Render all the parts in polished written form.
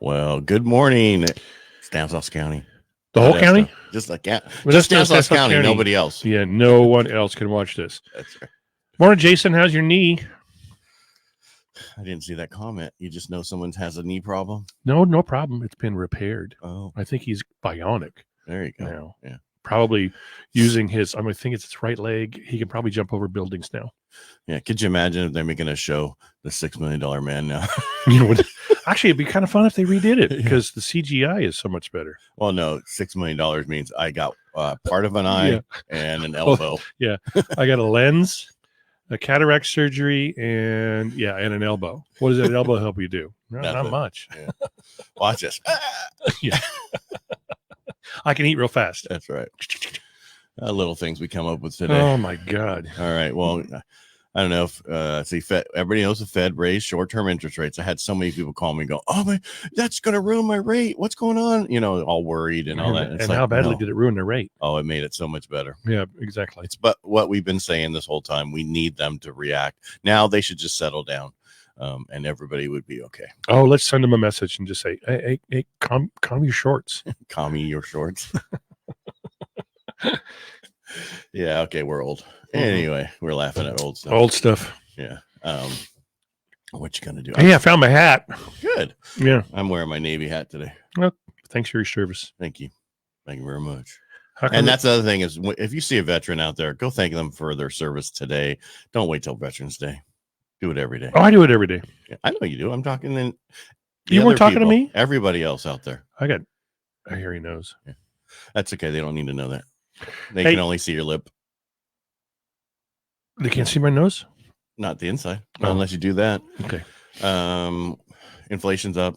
Well, good morning, Stanislaus County. The whole county? Just like Just Stanislaus County, nobody else. Yeah, no one else can watch this. That's right. Morning, Jason. How's your knee? I didn't see that comment. You just know someone has a knee problem? No problem. It's been repaired. Oh, I think he's bionic there you go. now. Yeah. Probably using his, I think it's his right leg. He can probably jump over buildings now. Yeah. Could you imagine if they're making a show, The $6 Million Man now? You know, actually, it'd be kind of fun if they redid it because the CGI is so much better. Well, no, $6 million means I got part of an eye and an elbow. Yeah. I got a lens, a cataract surgery, and an elbow. What does that elbow help you do? Not much. Yeah. Watch this. Yeah. I can eat real fast. That's right. Little things we come up with today. Oh my God. All right. Well, I don't know if everybody knows the Fed raised short-term interest rates. I had so many people call me and go, "Oh my, that's going to ruin my rate. What's going on?" You know, all worried and all that. And how badly did it ruin their rate? Oh, it made it so much better. Yeah, exactly. But what we've been saying this whole time, we need them to react. Now they should just settle down, and everybody would be okay. Oh, let's send them a message and just say, "Hey, calm your shorts." Calm your shorts. Yeah. Okay. We're old. Anyway, we're laughing at old stuff. Old stuff. Yeah. What you gonna do? Hey, I found my hat. Good. Yeah. I'm wearing my Navy hat today. Well, thanks for your service. Thank you. Thank you very much. And that's the other thing is, if you see a veteran out there, go thank them for their service today. Don't wait till Veterans Day. Do it every day. Oh, I do it every day. Yeah, I know you do. I'm talking in. You weren't talking to me? Everybody else out there. I got a hairy nose. Yeah. That's okay. They don't need to know that. They can only see your lip. They can't see my nose? Not the inside, unless you do that. Okay. Inflation's up.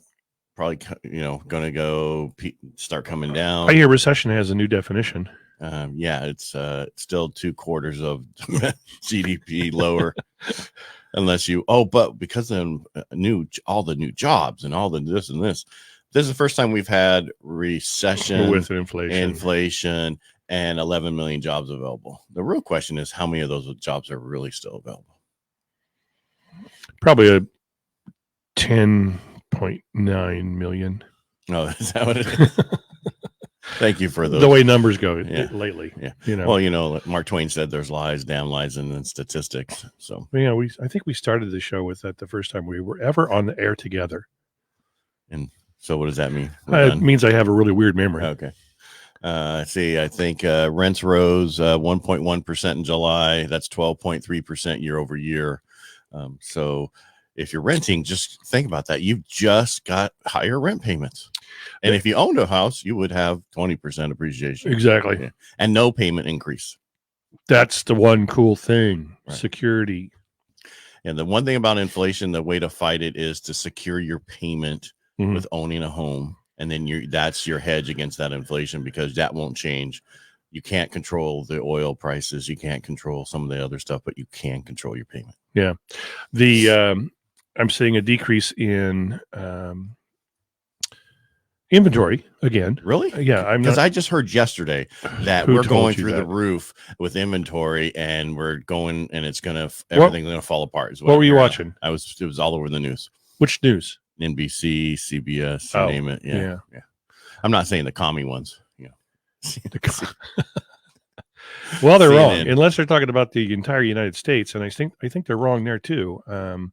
Probably, going to start coming down. I hear recession has a new definition. It's still 2/4 of GDP lower, unless you. Oh, but because of all the new jobs and all the this and this, this is the first time we've had recession with inflation. And 11 million jobs available. The real question is how many of those jobs are really still available? Probably a 10.9 million. Oh, is that what it is? Thank you for the way numbers go lately. Yeah. Well, Mark Twain said there's lies, damn lies, and then statistics. So I think we started the show with that the first time we were ever on the air together. And so what does that mean? It means I have a really weird memory. Okay. I think rents rose 1.1% in July. That's 12.3% year over year. So if you're renting, just think about that. You've just got higher rent payments. And if you owned a house, you would have 20% appreciation. Exactly. Yeah. And no payment increase. That's the one cool thing. Right. Security. And the one thing about inflation, the way to fight it is to secure your payment with owning a home. And then that's your hedge against that inflation, because that won't change. You can't control the oil prices. You can't control some of the other stuff, but you can control your payment. Yeah. I'm seeing a decrease in inventory again. Really? Yeah. Because I just heard yesterday that we're going through the roof with inventory, and everything's going to fall apart. What were you watching? It was all over the news. Which news? NBC, CBS, name it. Yeah. I'm not saying the commie ones. Well, they're wrong, unless they're talking about the entire United States, and I think they're wrong there too. I'm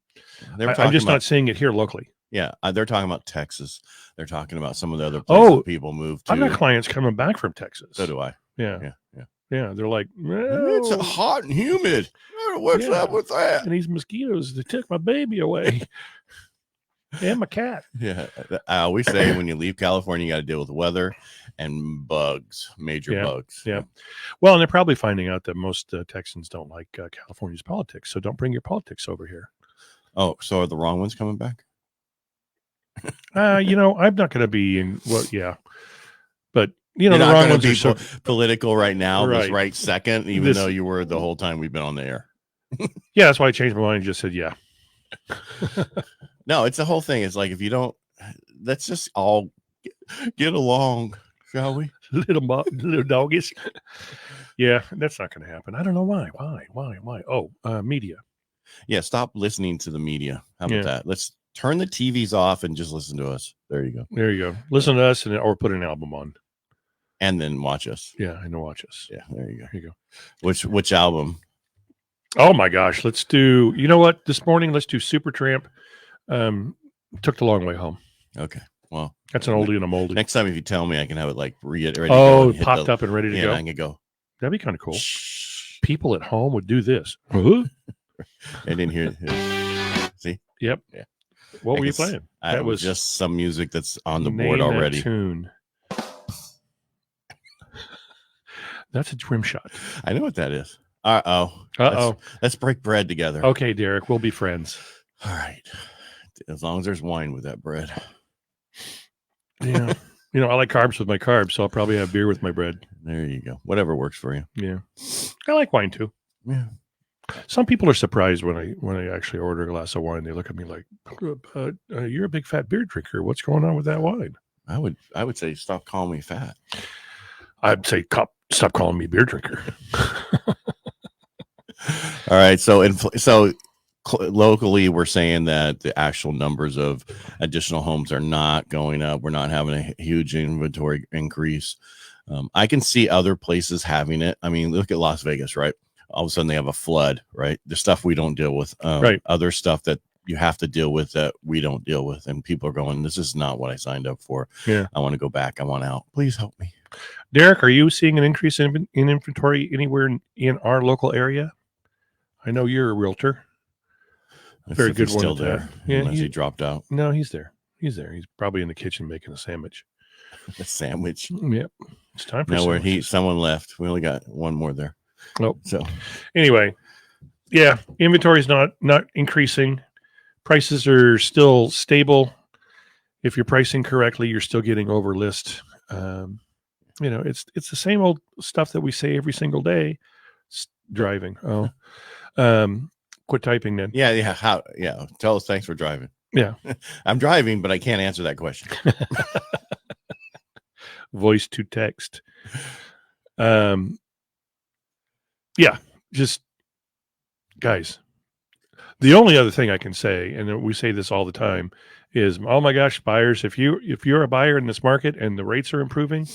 just not seeing it here locally. Yeah, they're talking about Texas. They're talking about some of the other places that people move to. I've got clients coming back from Texas. So do I. Yeah. They're like, it's hot and humid. What's up with that? And these mosquitoes, they took my baby away. And my cat. Yeah. I always say when you leave California, you got to deal with weather and bugs, major bugs. Yeah. Well, and they're probably finding out that most Texans don't like California's politics. So don't bring your politics over here. Oh, so are the wrong ones coming back? I'm not going to be in. Well, yeah. But, the wrong ones be are political right now, right. Right second, even though you were the whole time we've been on the air. Yeah, that's why I changed my mind and just said, yeah. No, it's the whole thing. It's like, if you don't, let's just all get along, shall we? Little doggies. Yeah, that's not going to happen. I don't know why. Why? Oh, media. Yeah, stop listening to the media. How about that? Let's turn the TVs off and just listen to us. There you go. There you go. Listen to us or put an album on. And then watch us. Yeah, and watch us. Yeah, there you go. Here you go. Which album? Oh my gosh, let's do. You know what? This morning, let's do Supertramp. Took the long way home. Okay, well, that's an oldie and a moldie. Next time, if you tell me, I can have it like ready. Oh, popped up and ready to go. I can go. That'd be kind of cool. People at home would do this. I didn't hear it. See? Yep. Yeah. What were you playing? That was just some music that's on the board already. Tune. That's a trim shot. I know what that is. Uh-oh. Let's break bread together. Okay, Derek, we'll be friends. All right. As long as there's wine with that bread. Yeah. I like carbs with my carbs, so I'll probably have beer with my bread. There you go. Whatever works for you. Yeah. I like wine too. Yeah. Some people are surprised when I actually order a glass of wine. They look at me like, you're a big fat beer drinker. What's going on with that wine? I would say stop calling me fat. I'd say stop calling me beer drinker. All right. So locally, we're saying that the actual numbers of additional homes are not going up. We're not having a huge inventory increase. I can see other places having it. I mean, look at Las Vegas, right? All of a sudden they have a flood, right? The stuff we don't deal with, right? Other stuff that you have to deal with that we don't deal with. And people are going, this is not what I signed up for. Yeah. I want to go back. I want out. Please help me. Derek, are you seeing an increase in inventory anywhere in our local area? I know you're a realtor. Very good one. Still there. Yeah, unless he dropped out. No, he's there. He's probably in the kitchen making a sandwich. A sandwich. Yep. It's time for someone left. We only got one more there. Nope. So anyway, yeah, inventory is not increasing. Prices are still stable. If you're pricing correctly, you're still getting over list. It's the same old stuff that we say every single day. Driving. Quit typing then. Yeah. Tell us thanks for driving. Yeah. I'm driving, but I can't answer that question. Voice to text. Just guys, the only other thing I can say, and we say this all the time, is, oh my gosh, buyers, if you're a buyer in this market and the rates are improving,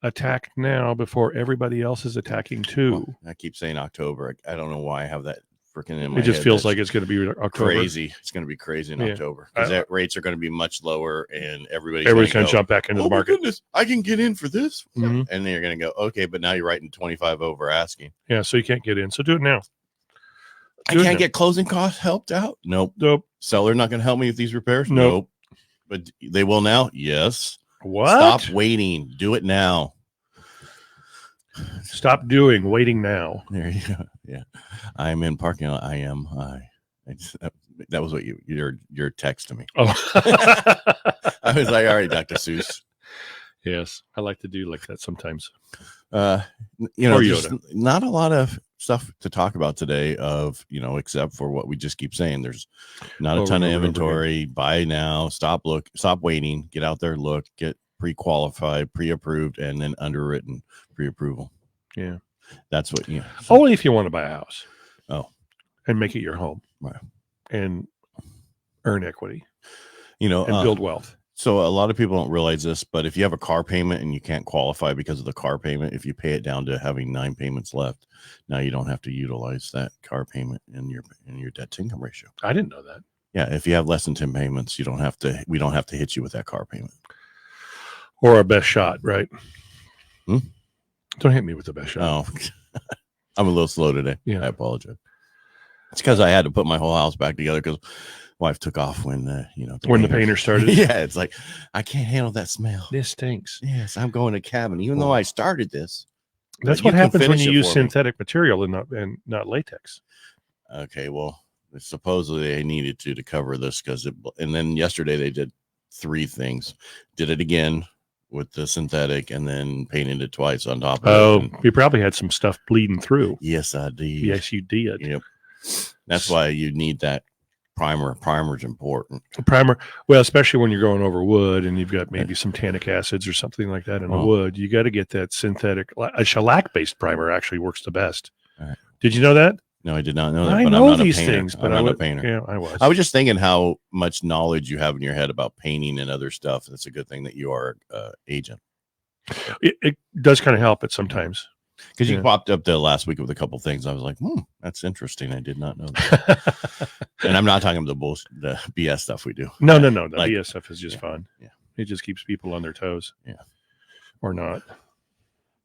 attack now before everybody else is attacking too. Well, I keep saying October. I don't know why I have that freaking in my head. It just feels like it's going to be October. Crazy. It's going to be crazy in October because rates are going to be much lower and everybody's going to jump back into the market. My goodness, I can get in for this. Mm-hmm. And then you're going to go, okay, but now you're writing 25 over asking. Yeah, so you can't get in. So do it now. I can't get closing costs helped out? Nope. Seller not going to help me with these repairs? Nope. But they will now? Yes. What? Stop waiting. Do it now. Stop waiting now. There you go. Yeah. I'm in Parcaut. That was what your text to me. Oh. I was like, all right, Dr. Seuss. Yes. I like to do like that sometimes. There's not a lot of stuff to talk about today except for what we just keep saying. There's not a ton of inventory. Buy now, stop waiting, get out there, look, get pre-qualified, pre-approved, and then underwritten pre-approval. Yeah. That's what only if you want to buy a house. Oh. And make it your home. Right. And earn equity. And build wealth. So a lot of people don't realize this, but if you have a car payment and you can't qualify because of the car payment, if you pay it down to having 9 payments left, now you don't have to utilize that car payment in your debt to income ratio. I didn't know that. Yeah, if you have less than 10 payments, we don't have to hit you with that car payment. Or a best shot, right? Don't hit me with the best shot. Oh, I'm a little slow today. Yeah. I apologize. It's because I had to put my whole house back together because wife took off when the painter started. Yeah, it's like I can't handle that smell. This stinks. Yes, I'm going to cabin, even though I started this. That's what happens when you use synthetic material and not latex. Okay, well, supposedly they needed to cover this and then yesterday they did 3 things. Did it again with the synthetic and then painted it twice on top of it. Oh, you probably had some stuff bleeding through. Yes, I did. Yes, you did. Yep. That's why you need that primer. Primer's important. Primer, well, especially when you're going over wood and you've got maybe some tannic acids or something like that in the wood. You got to get that synthetic. A shellac-based primer actually works the best. All right. Did you know that? No, I did not know that. I but know I'm not these a painter. things, but I'm not a painter. Yeah, I was. I was just thinking how much knowledge you have in your head about painting and other stuff. That's a good thing that you are agent. It does kind of help it sometimes. Because you popped up the last week with a couple things. I was like, that's interesting. I did not know that. And I'm not talking about the BS stuff we do. No. The BS stuff is just fun. Yeah. It just keeps people on their toes. Yeah. Or not.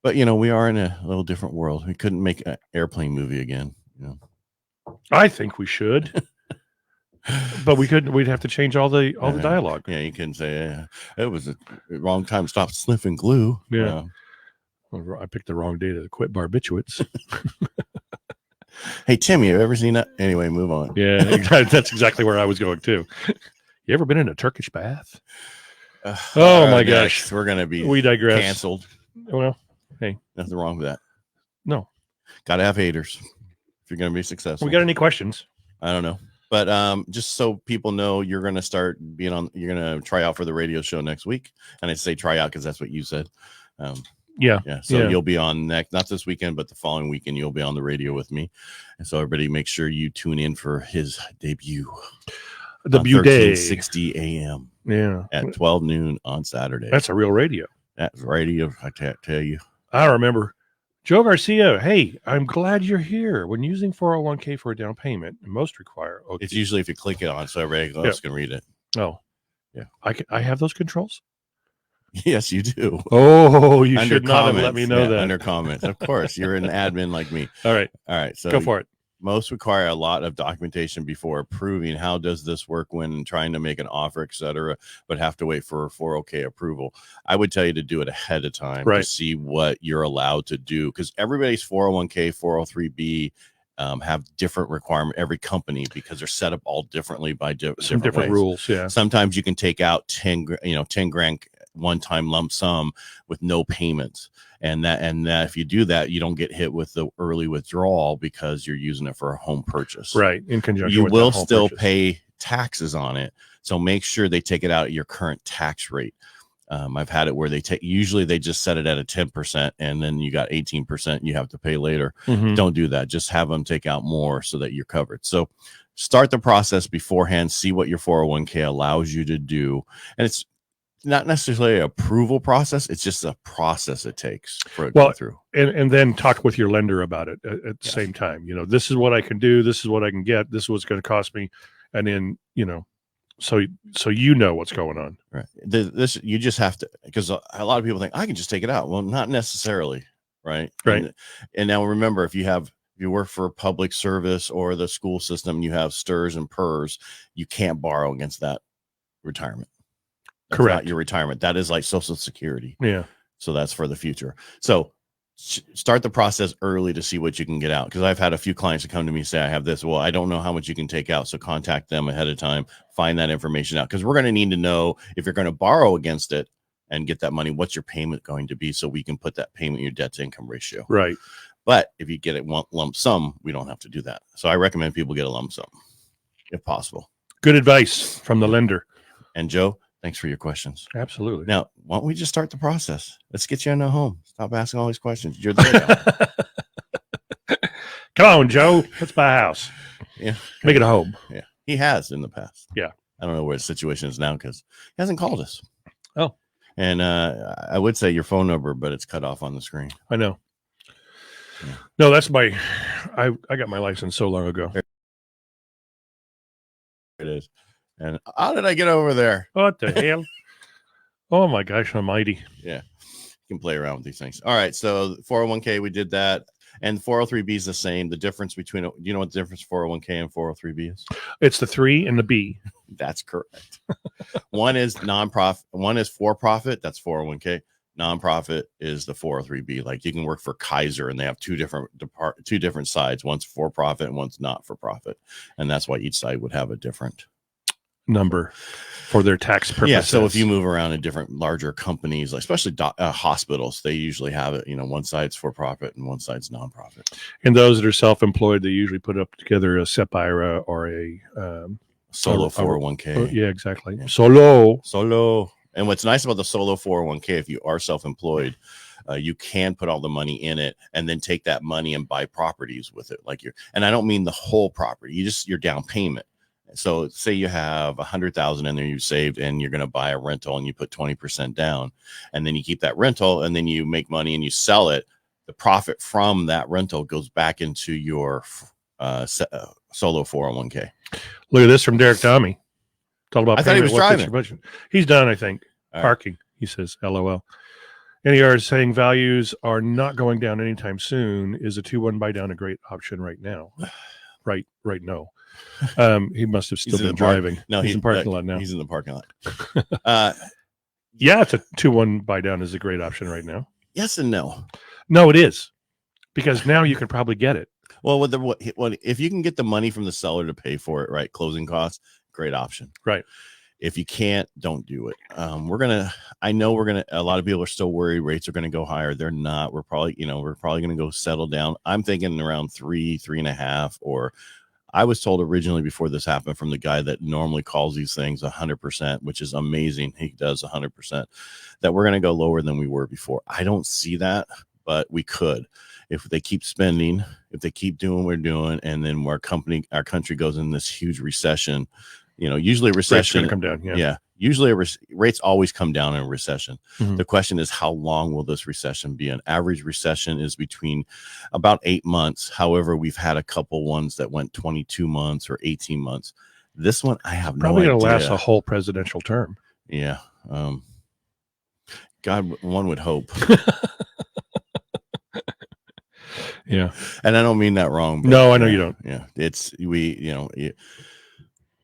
But, we are in a little different world. We couldn't make an airplane movie again. I think we should. But we couldn't. We'd have to change all the dialogue. Yeah, you can say it was a wrong time to stop sniffing glue. Yeah. I picked the wrong day to quit barbiturates. Hey, Tim, you ever seen that? Anyway, move on. Yeah, that's exactly where I was going too. You ever been in a Turkish bath? Oh my gosh, we're gonna be we digress. Canceled. Well, hey, nothing wrong with that. No, gotta have haters if you're gonna be successful. We got any questions? I don't know, but just so people know, you're gonna start being on. You're gonna try out for the radio show next week, and I say try out because that's what you said. Yeah. So you'll be on not this weekend, but the following weekend you'll be on the radio with me, and so everybody make sure you tune in for his debut. Debut day, 1360 a.m. Yeah, at 12 noon on Saturday. That's a real radio. That's radio. I can't tell you. I remember Joe Garcia. Hey, I'm glad you're here. When using 401k for a down payment, most require. Okay. It's usually if you click it on, so everybody else can read it. Oh, yeah. I have those controls. Yes, you do. Oh, you should not have let me know that. Under comments. Of course, you're an admin like me. All right. So go for it. Most require a lot of documentation before approving. How does this work when trying to make an offer, etc., but have to wait for a 401k approval? I would tell you to do it ahead of time to see what you're allowed to do, because everybody's 401k, 403b have different requirement, every company, because they're set up all differently by different ways. Rules. Yeah. Sometimes you can take out 10 grand one-time lump sum with no payments, and that if you do that, you don't get hit with the early withdrawal because you're using it for a home purchase. Right. In conjunction, you with will still pay taxes on it, so make sure they take it out at your current tax rate. I've had it where usually they just set it at a 10%, and then you got 18% you have to pay later. Don't do that. Just have them take out more so that you're covered. So start the process beforehand, see what your 401k allows you to do. And it's not necessarily an approval process. It's just a process it takes for it to go through. And then talk with your lender about it at the same time. This is what I can do. This is what I can get. This is what's going to cost me. And then, so what's going on. Right. This you just have to, because a lot of people think I can just take it out. Well, not necessarily. Right. Right. And now remember, if you work for a public service or the school system, you have STRS and PERS, you can't borrow against that retirement. That's correct. Not your retirement. That is like Social Security. Yeah. So that's for the future. So start the process early to see what you can get out. Because I've had a few clients that come to me and say, I have this. Well, I don't know how much you can take out. So contact them ahead of time, find that information out. Because we're going to need to know if you're going to borrow against it and get that money, what's your payment going to be, so we can put that payment in your debt to income ratio. Right. But if you get it one lump sum, we don't have to do that. So I recommend people get a lump sum if possible. Good advice from the lender. And Joe, thanks for your questions. Absolutely. Now, why don't we just start the process? Let's get you in a home. Stop asking all these questions. You're there. Come on, Joe. Let's buy a house. Yeah. Make it a home. Yeah. He has in the past. Yeah. I don't know where his situation is now because he hasn't called us. Oh. And I would say your phone number, but it's cut off on the screen. I know. Yeah. No, that's I got my license so long ago. It is. And how did I get over there? What the hell? Oh my gosh, almighty. Yeah. You can play around with these things. All right. So 401k, we did that. And 403b is the same. The difference between, do you know what the difference 401k and 403b is? It's the 3 and the B. That's correct. One is nonprofit. One is for profit. That's 401k. Nonprofit is the 403b. Like you can work for Kaiser and they have two different sides. One's for profit and one's not for profit. And that's why each side would have a different number for their tax purposes. Yeah. So if you move around in different larger companies, like especially hospitals, they usually have it, one side's for profit and one side's nonprofit. And those that are self-employed, they usually put up together a SEP IRA or a solo 401k. Yeah, exactly. Yeah. Solo. And what's nice about the solo 401k, if you are self-employed, You can put all the money in it and then take that money and buy properties with it. And I don't mean the whole property, your down payment. So say you have 100,000 in there you saved, and you're going to buy a rental, and you put 20% down, and then you keep that rental, and then you make money and you sell it. The profit from that rental goes back into your solo 401k. Look at this from Derek Tommy. Talk about I thought he was driving. He's done, I think. All Parking. Right. He says, LOL. NER is saying values are not going down anytime soon. Is a 2-1 buy down a great option right now? Right. No. He must have still been driving. No, he's in parking lot now. He's in the parking lot. Yeah, it's a 2-1 buy down is a great option right now. Yes and no. No, it is, because now you can probably get it. Well, if you can get the money from the seller to pay for it, right? Closing costs, great option. Right. If you can't, don't do it. I know a lot of people are still worried rates are going to go higher. They're not. We're probably going to go settle down. I'm thinking around 3.5, or I was told originally before this happened from the guy that normally calls these things 100%, which is amazing. He does 100%, that we're going to go lower than we were before. I don't see that, but we could. If they keep spending, if they keep doing what we're doing, and then our country goes in this huge recession, usually a recession rates come down. Yeah. Usually rates always come down in a recession. Mm-hmm. The question is, how long will this recession be? An average recession is between about 8 months. However, we've had a couple ones that went 22 months or 18 months. This one, I have probably no idea. Probably going to last a whole presidential term. Yeah. God, one would hope. Yeah. And I don't mean that wrong. But, no, I know you don't. Yeah.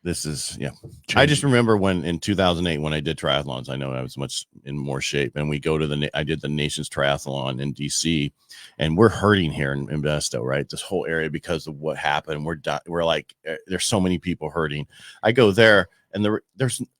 This is, yeah. I just remember when in 2008, when I did triathlons, I know I was much in more shape, and we go to I did the Nation's Triathlon in DC, and we're hurting here in Modesto, right? This whole area, because of what happened. We're like, there's so many people hurting. I go there, and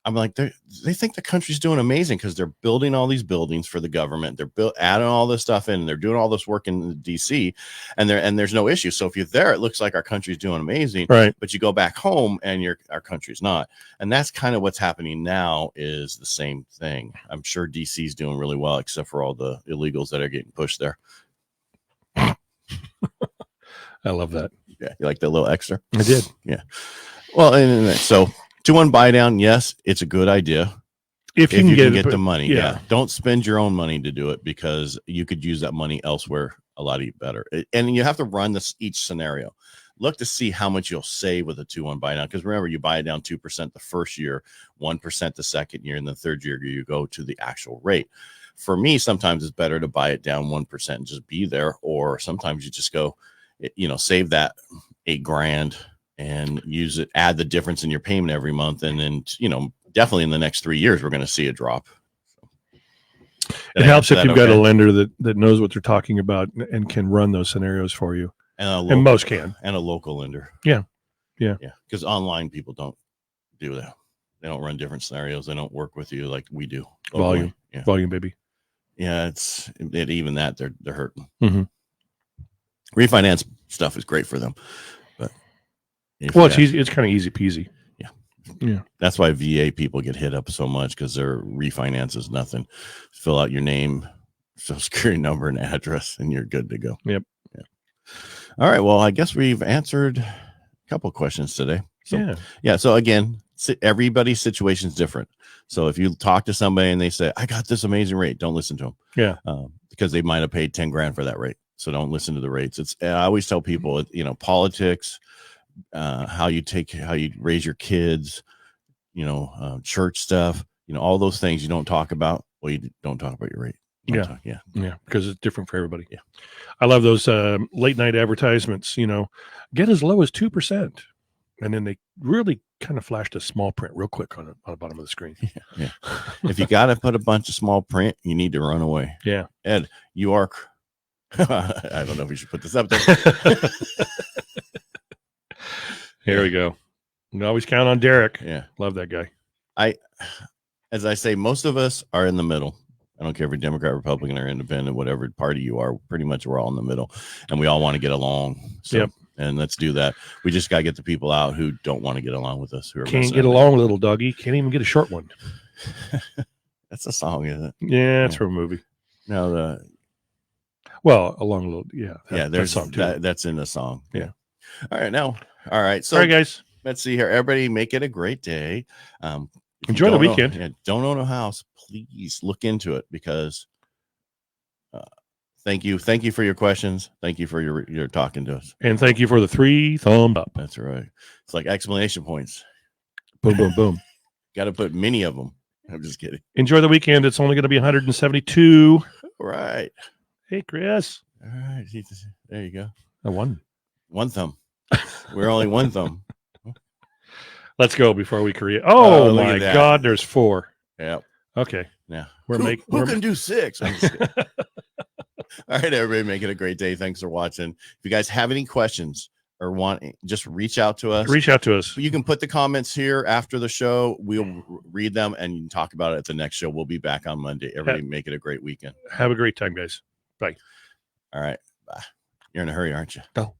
I'm like, they think the country's doing amazing because they're building all these buildings for the government. They're adding all this stuff in, and they're doing all this work in DC, and there's no issue. So if you're there, it looks like our country's doing amazing, right? But you go back home, and our country's not. And that's kind of what's happening now, is the same thing. I'm sure DC's doing really well, except for all the illegals that are getting pushed there. I love that. Yeah, you like that little extra? I did. Yeah. Well, and so 2-1 buy down, yes, it's a good idea. If you can get the money. Yeah. Don't spend your own money to do it, because you could use that money elsewhere a lot better. And you have to run each scenario. Look to see how much you'll save with a 2-1 buy down. Because remember, you buy it down 2% the first year, 1% the second year, and the third year you go to the actual rate. For me, sometimes it's better to buy it down 1% and just be there. Or sometimes you just go, save that $8,000 and use it, add the difference in your payment every month. And then, definitely in the next 3 years, we're going to see a drop. It helps if you've got a lender that knows what they're talking about and can run those scenarios for you. And most can. And a local lender. Yeah. Because online people don't do that. They don't run different scenarios. They don't work with you like we do. Volume. Yeah. Volume, baby. Yeah, even that they're hurting. Mm-hmm. Refinance stuff is great for them, but it's easy. It's kind of easy peasy. Yeah. That's why VA people get hit up so much, because their refinance is nothing. Fill out your name, social security number, and address, and you're good to go. Yep. Yeah. All right. Well, I guess we've answered a couple of questions today. So, yeah. So again, everybody's situation is different. So if you talk to somebody and they say, I got this amazing rate, don't listen to them. Yeah. Because they might have paid $10,000 for that rate. So don't listen to the rates. I always tell people, politics, how you raise your kids, church stuff, all those things you don't talk about. Well, you don't talk about your rate. Yeah. Because it's different for everybody. Yeah. I love those late night advertisements, get as low as 2%. And then they really kind of flashed a small print real quick on the bottom of the screen. Yeah. If you got to put a bunch of small print, you need to run away. Yeah. Ed, you are, I don't know if we should put this up there. Here we go. We always count on Derek. Yeah. Love that guy. As I say, most of us are in the middle. I don't care if you're Democrat, Republican, or independent, whatever party you are, pretty much we're all in the middle, and we all want to get along. So, yep. And let's do that. We just got to get the people out who don't want to get along with us. Who can't get along, little doggy. Can't even get a short one. That's a song, isn't it? Yeah, it's from a movie. No, Well, along a little, yeah. Yeah, that there's song too. that's in the song. Yeah. All right, now. All right. So all right, guys. let's see here. Everybody make it a great day. If you Enjoy the don't know- weekend. yeah, don't own a house, please look into it because thank you for your questions. Thank you for your talking to us. And thank you for the 3 thumb up. That's right. It's like exclamation points. Boom, boom, boom. Got to put many of them. I'm just kidding. Enjoy the weekend. It's only going to be 172. All right. Hey, Chris. All right. There you go. I won. One thumb. We're only one thumb. Let's go before we create. Oh, look my at that. God. There's 4. Yep. Okay. Yeah. We're Who can do 6? I'm just kidding. All right, everybody, make it a great day. Thanks for watching. If you guys have any questions or want, just reach out to us. Reach out to us. You can put the comments here after the show. We'll read them and you can talk about it at the next show. We'll be back on Monday. Everybody, make it a great weekend. Have a great time, guys. Bye. All right. Bye. You're in a hurry, aren't you? No.